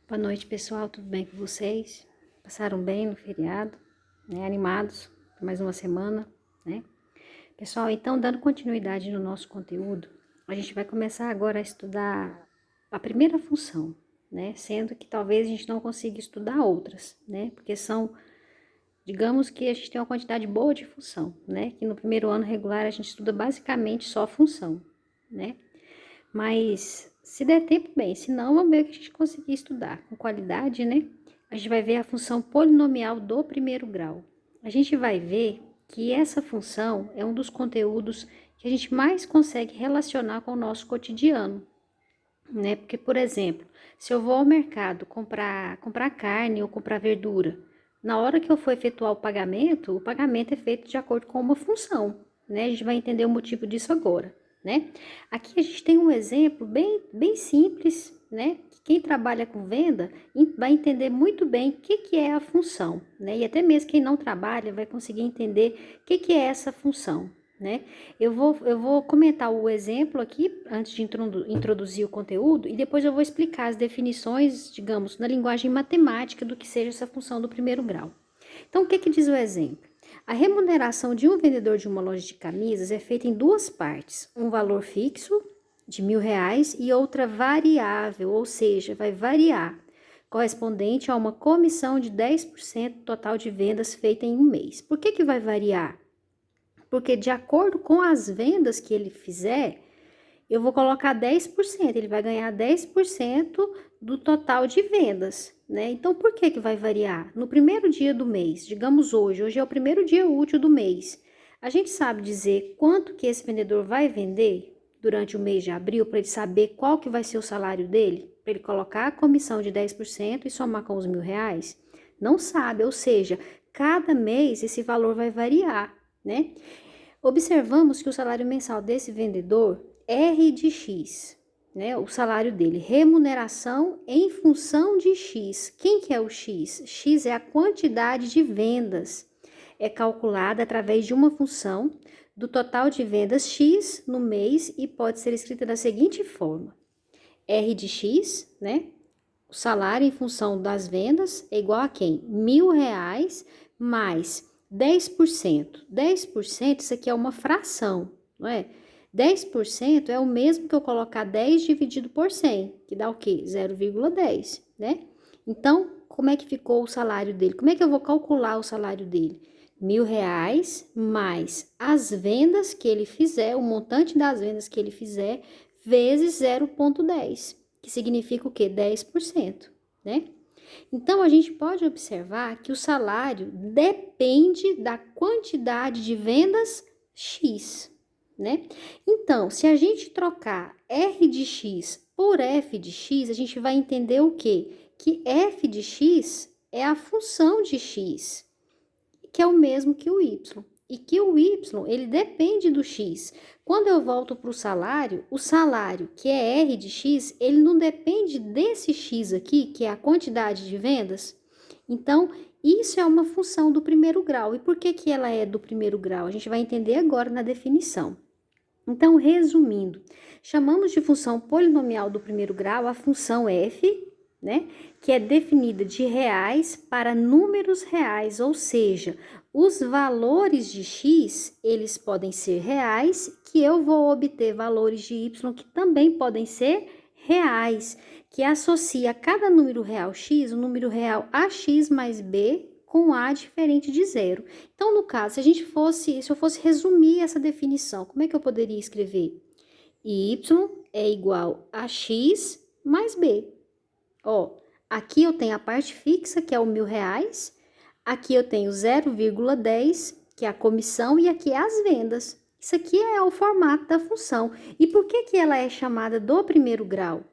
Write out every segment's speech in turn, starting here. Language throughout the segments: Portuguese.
Boa noite, pessoal. Tudo bem com vocês? Passaram bem no feriado, né? Animados por mais uma semana, né? Pessoal, então, dando continuidade no nosso conteúdo, a gente vai começar agora a estudar a primeira função, né? Sendo que talvez a gente não consiga estudar outras, né? Porque são, digamos que a gente tem uma quantidade boa de função, né? Que no primeiro ano regular a gente estuda basicamente só função, né? Mas se der tempo, bem, se não, vamos ver o que a gente conseguir estudar com qualidade, né? A gente vai ver a função polinomial do primeiro grau. A gente vai ver que essa função é um dos conteúdos que a gente mais consegue relacionar com o nosso cotidiano, né? Porque, por exemplo, se eu vou ao mercado comprar carne ou comprar verdura, na hora que eu for efetuar o pagamento é feito de acordo com uma função, né? A gente vai entender o motivo disso agora, né? Aqui a gente tem um exemplo bem simples, né? Que quem trabalha com venda vai entender muito bem o que é a função, né? E até mesmo quem não trabalha vai conseguir entender o que é essa função, né? Eu vou comentar o exemplo aqui antes de introduzir o conteúdo e depois eu vou explicar as definições, digamos, na linguagem matemática do que seja essa função do primeiro grau. Então, o que diz o exemplo? A remuneração de um vendedor de uma loja de camisas é feita em duas partes: um valor fixo de R$ 1.000 e outra variável, ou seja, vai variar, correspondente a uma comissão de 10% total de vendas feita em um mês. Por que vai variar? Porque de acordo com as vendas que ele fizer, eu vou colocar 10%, ele vai ganhar 10% do total de vendas, né? Então, por que vai variar? No primeiro dia do mês, digamos hoje é o primeiro dia útil do mês, a gente sabe dizer quanto que esse vendedor vai vender durante o mês de abril, para ele saber qual que vai ser o salário dele, para ele colocar a comissão de 10% e somar com os R$ 1.000? Não sabe, ou seja, cada mês esse valor vai variar, né? Observamos que o salário mensal desse vendedor R de X, né? O salário dele, remuneração em função de X. Quem que é o X? X é a quantidade de vendas. É calculada através de uma função do total de vendas X no mês e pode ser escrita da seguinte forma: R de X, né? O salário em função das vendas é igual a quem? R$ 1.000 mais 10%. 10%, isso aqui é uma fração, não é? 10% é o mesmo que eu colocar 10 dividido por 100, que dá o quê? 0,10, né? Então, como é que ficou o salário dele? Como é que eu vou calcular o salário dele? R$ 1.000 mais as vendas que ele fizer, o montante das vendas que ele fizer, vezes 0,10, que significa o quê? 10%, né? Então, a gente pode observar que o salário depende da quantidade de vendas X, né? Então, se a gente trocar R de X por F de X, a gente vai entender o quê? Que F de X é a função de X, que é o mesmo que o Y. E que o Y, ele depende do X. Quando eu volto para o salário, que é R de X, ele não depende desse X aqui, que é a quantidade de vendas. Então, isso é uma função do primeiro grau. E por que ela é do primeiro grau? A gente vai entender agora na definição. Então, resumindo, chamamos de função polinomial do primeiro grau a função f, né, que é definida de reais para números reais, ou seja, os valores de x, eles podem ser reais, que eu vou obter valores de y que também podem ser reais, que associa a cada número real x, o número real ax mais b com a diferente de zero. Então, no caso, se eu fosse resumir essa definição, como é que eu poderia escrever? Y é igual a x mais b. Ó, aqui eu tenho a parte fixa, que é o R$ 1.000. Aqui eu tenho 0,10, que é a comissão, e aqui é as vendas. Isso aqui é o formato da função. E por que ela é chamada do primeiro grau?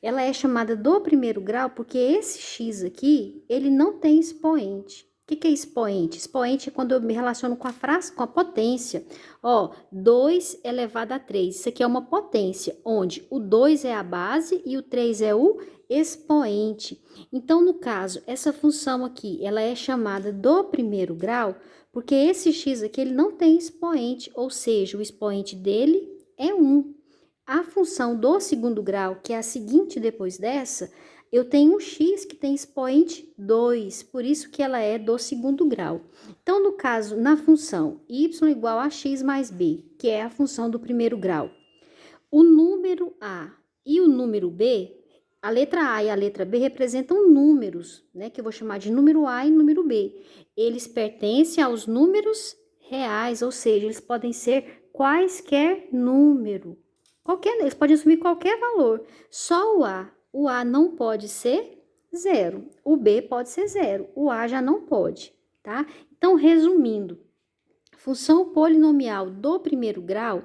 Ela é chamada do primeiro grau porque esse x aqui, ele não tem expoente. O que é expoente? Expoente é quando eu me relaciono com a potência. Ó, 2 elevado a 3. Isso aqui é uma potência, onde o 2 é a base e o 3 é o expoente. Então, no caso, essa função aqui, ela é chamada do primeiro grau porque esse x aqui, ele não tem expoente, ou seja, o expoente dele é 1. A função do segundo grau, que é a seguinte depois dessa, eu tenho um x que tem expoente 2, por isso que ela é do segundo grau. Então, no caso, na função y igual a x mais b, que é a função do primeiro grau, o número a e o número b, a letra a e a letra b representam números, né, que eu vou chamar de número a e número b. Eles pertencem aos números reais, ou seja, eles podem ser quaisquer número. Eles podem assumir qualquer valor. Só o A não pode ser 0. O B pode ser 0. O A já não pode, tá? Então, resumindo, função polinomial do primeiro grau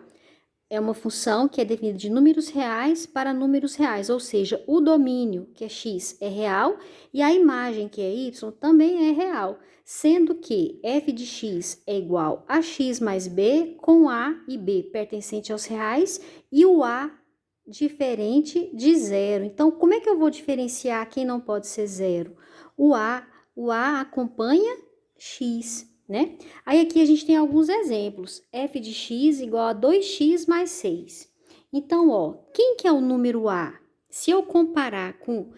é uma função que é definida de números reais para números reais, ou seja, o domínio, que é x, é real, e a imagem, que é y, também é real, sendo que f de x é igual a x mais b, com a e b pertencente aos reais, e o a diferente de zero. Então, como é que eu vou diferenciar quem não pode ser zero? O a acompanha x, né? Aí aqui a gente tem alguns exemplos. F de x igual a 2x mais 6. Então, ó, quem que é o número A? Se eu comparar com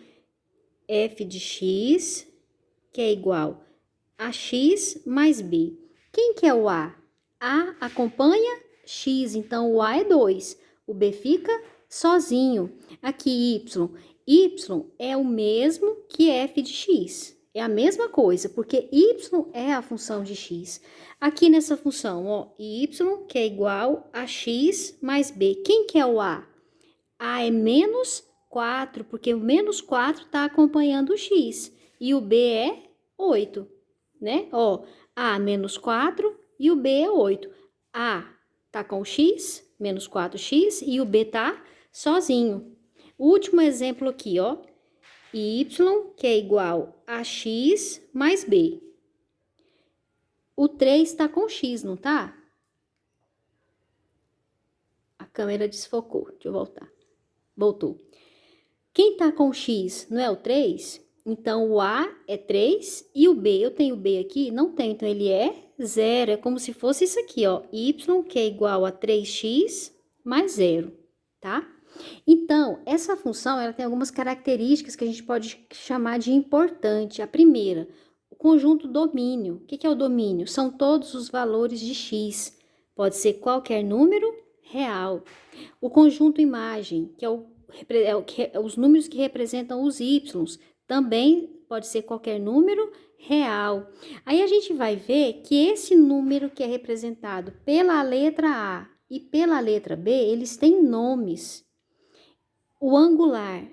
f de x, que é igual a x mais b, quem que é o A? A acompanha x, então o A é 2. O B fica sozinho. Aqui, y. Y é o mesmo que f de x. É a mesma coisa, porque y é a função de x. Aqui nessa função, ó, y, que é igual a x mais b. Quem que é o a? A é menos 4, porque o menos 4 está acompanhando o x. E o b é 8, né? Ó, a menos 4 e o b é 8. A tá com o x, menos 4x, e o b tá sozinho. O último exemplo aqui, ó. Y, que é igual a x mais b. O 3 está com x, não tá? A câmera desfocou. Deixa eu voltar. Voltou. Quem tá com x não é o 3? Então, o A é 3 e o B, eu tenho o B aqui? Não tenho, então ele é 0. É como se fosse isso aqui, ó. Y, que é igual a 3x mais 0, tá? Então, essa função, ela tem algumas características que a gente pode chamar de importante. A primeira, o conjunto domínio. O que é o domínio? São todos os valores de x. Pode ser qualquer número real. O conjunto imagem, que é os números que representam os y's, também pode ser qualquer número real. Aí a gente vai ver que esse número que é representado pela letra A e pela letra B, eles têm nomes. O angular,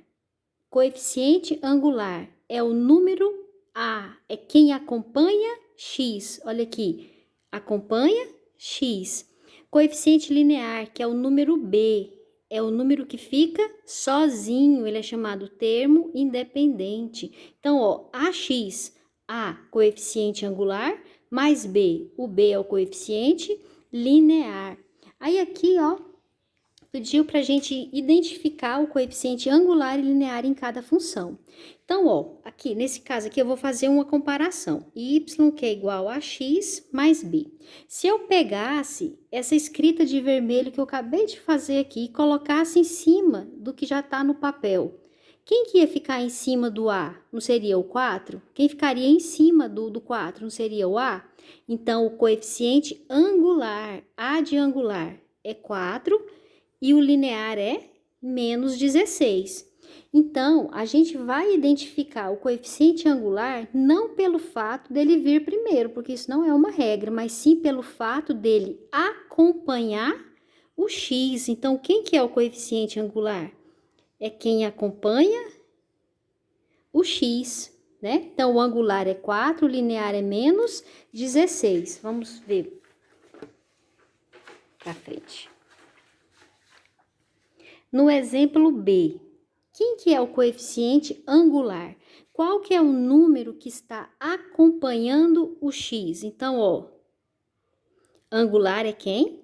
coeficiente angular, é o número A, é quem acompanha x. Olha aqui, acompanha x. Coeficiente linear, que é o número B, é o número que fica sozinho, ele é chamado termo independente. Então, ó, AX, A, coeficiente angular, mais B, o B é o coeficiente linear. Aí aqui, ó, pediu para a gente identificar o coeficiente angular e linear em cada função. Então, ó, aqui, nesse caso aqui, eu vou fazer uma comparação. Y, que é igual a x mais b. Se eu pegasse essa escrita de vermelho que eu acabei de fazer aqui e colocasse em cima do que já está no papel, quem que ia ficar em cima do A? Não seria o 4? Quem ficaria em cima do 4? Não seria o A? Então, o coeficiente angular, A de angular, é 4 e o linear é menos 16. Então, a gente vai identificar o coeficiente angular não pelo fato dele vir primeiro, porque isso não é uma regra, mas sim pelo fato dele acompanhar o x. Então, quem que é o coeficiente angular? É quem acompanha o x, né? Então, o angular é 4, o linear é menos 16. Vamos ver para frente. No exemplo B, quem que é o coeficiente angular? Qual que é o número que está acompanhando o x? Então, ó, angular é quem?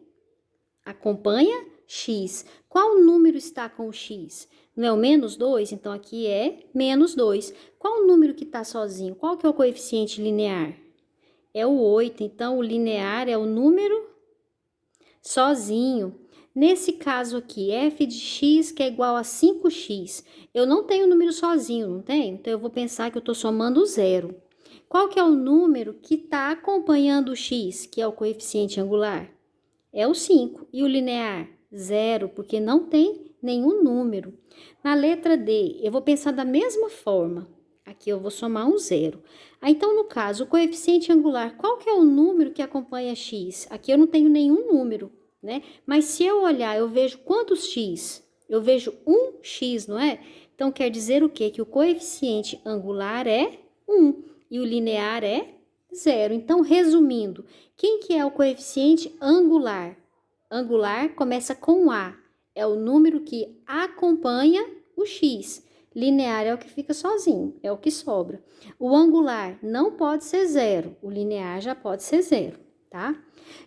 Acompanha x. Qual número está com o x? Não é o menos 2? Então, aqui é menos 2. Qual o número que está sozinho? Qual que é o coeficiente linear? É o 8. Então, o linear é o número sozinho. Nesse caso aqui, f de x que é igual a 5x. Eu não tenho o número sozinho, não tenho? Então, eu vou pensar que eu estou somando zero. Qual que é o número que está acompanhando o x, que é o coeficiente angular? É o 5. E o linear? Zero, porque não tem nenhum número. Na letra D, eu vou pensar da mesma forma. Aqui eu vou somar um zero. Então, no caso, o coeficiente angular, qual que é o número que acompanha x? Aqui eu não tenho nenhum número, né? Mas se eu olhar, eu vejo quantos x? Eu vejo um x, não é? Então, quer dizer o quê? Que o coeficiente angular é 1 e o linear é 0. Então, resumindo, quem que é o coeficiente angular? Angular começa com A, é o número que acompanha o x. Linear é o que fica sozinho, é o que sobra. O angular não pode ser zero, o linear já pode ser zero, tá?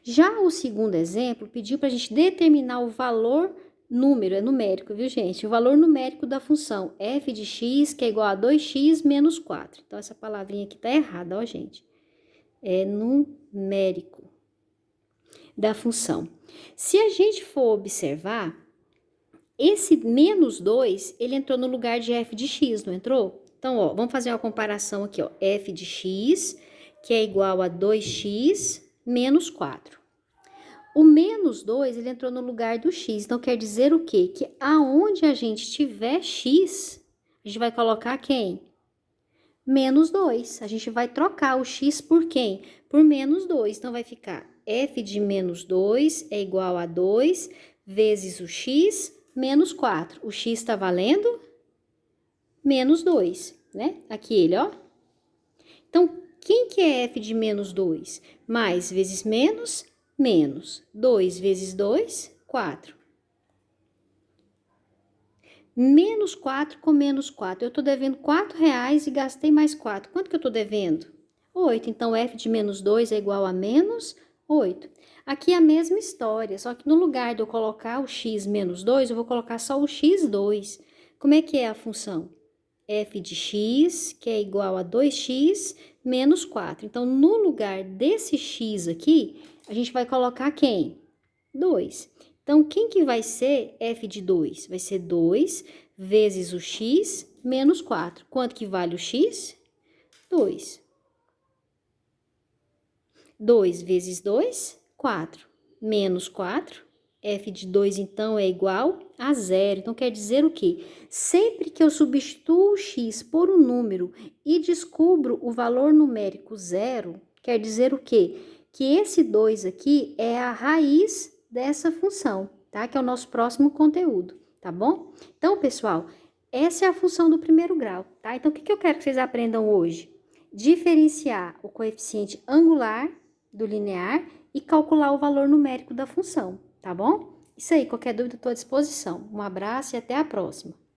Já o segundo exemplo pediu para a gente determinar o valor número, é numérico, viu, gente? O valor numérico da função f de x, que é igual a 2x menos 4. Então, essa palavrinha aqui tá errada, ó, gente. É numérico da função. Se a gente for observar, esse menos 2, ele entrou no lugar de f de x, não entrou? Então, ó, vamos fazer uma comparação aqui, ó. F de x, que é igual a 2x menos 4. O menos 2, ele entrou no lugar do x. Então, quer dizer o quê? Que aonde a gente tiver x, a gente vai colocar quem? Menos 2. A gente vai trocar o x por quem? Por menos 2. Então, vai ficar f de menos 2 é igual a 2 vezes o x menos 4. O x está valendo menos 2, né? Aqui ele, ó. Então, quem que é f de menos 2? Mais vezes menos, menos. 2 vezes 2, 4. Menos 4 com menos 4. Eu tô devendo R$ 4 e gastei mais 4. Quanto que eu tô devendo? 8. Então, f de menos 2 é igual a menos 8. Aqui é a mesma história, só que no lugar de eu colocar o x menos 2, eu vou colocar só o x2. Como é que é a função? F de x, que é igual a 2x menos 4. Então, no lugar desse x aqui, a gente vai colocar quem? 2. Então, quem que vai ser f de 2? Vai ser 2 vezes o x menos 4. Quanto que vale o x? 2. 2 vezes 2, 4. Menos 4. F de 2, então, é igual a 0. Então, quer dizer o quê? Sempre que eu substituo o x por um número e descubro o valor numérico 0, quer dizer o quê? Que esse 2 aqui é a raiz dessa função, tá? Que é o nosso próximo conteúdo, tá bom? Então, pessoal, essa é a função do primeiro grau, tá? Então, o que eu quero que vocês aprendam hoje? Diferenciar o coeficiente angular do linear e calcular o valor numérico da função, tá bom? Isso aí, qualquer dúvida, estou à disposição. Um abraço e até a próxima.